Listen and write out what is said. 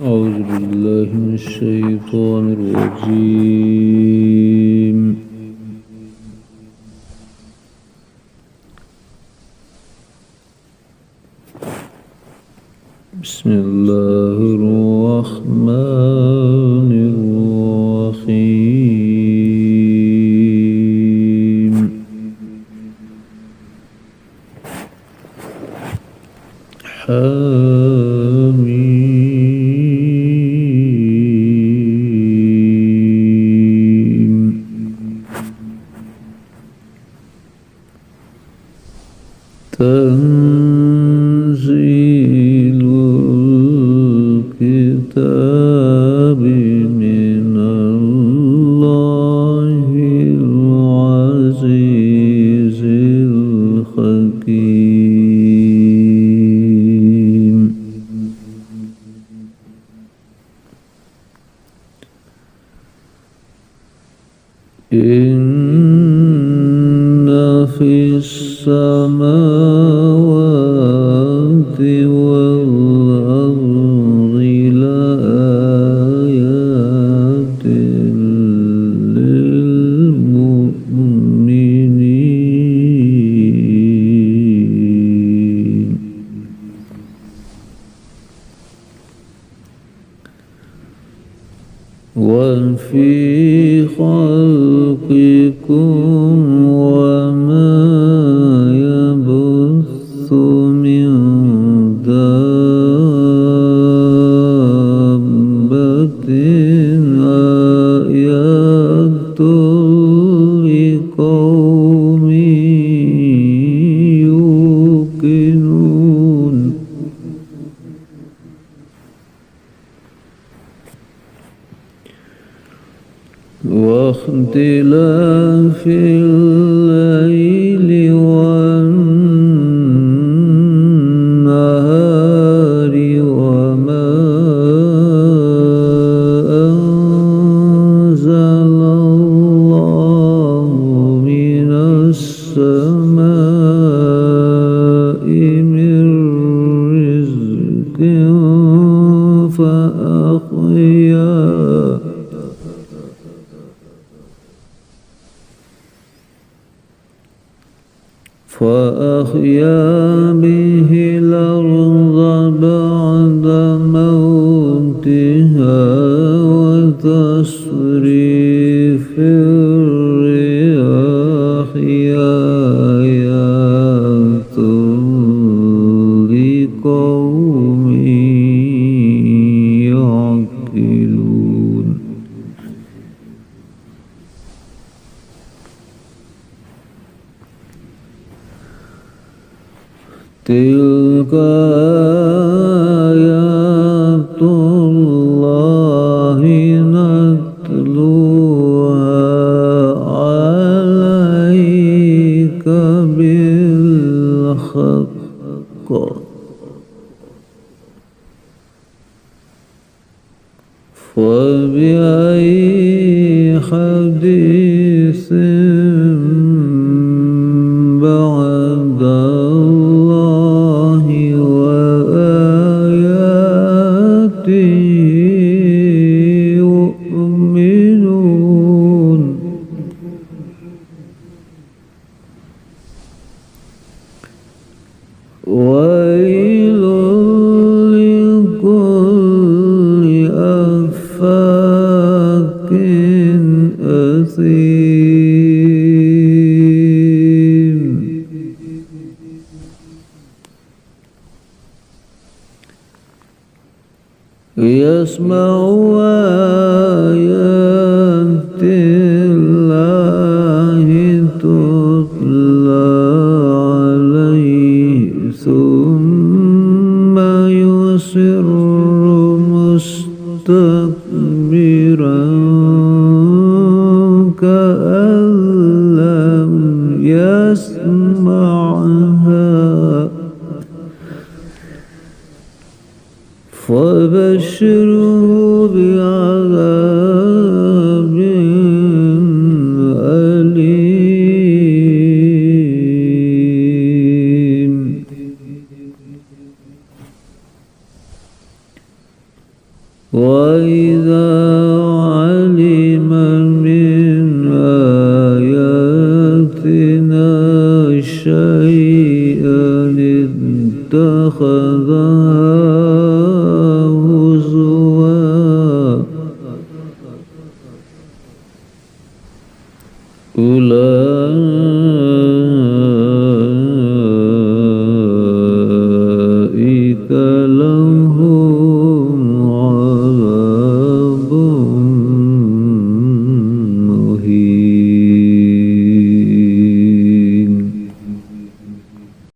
أعوذ بالله من الشيطان الرجيم. بسم الله الرحمن الرحيم. تنزيل الكتاب من الله العزيز الحكيم. إن في السماوات والأرض لآيات للمؤمنين. وفي خلقكم وما يبث من دابة آيات لقوم يوقنون. واختلاف الليل والنهار وما أنزل الله من السماء من رزق فأحيا به الأرض بعد موتها وتصريف الرياح آيات لقوم يعقلون. تلك آيات الله نتلوها عليك بالحق. فبأي حديث بعد الله وآياته يؤمنون. ويل لكل أفاك أثيم. يسمع آيات الله تتلى عليه ثم يصر مستكبرا كأن لم يسمعها. فبشره بعذاب أليم. وإذا علم من آياتنا شيئا اتخذها هزوا أولئك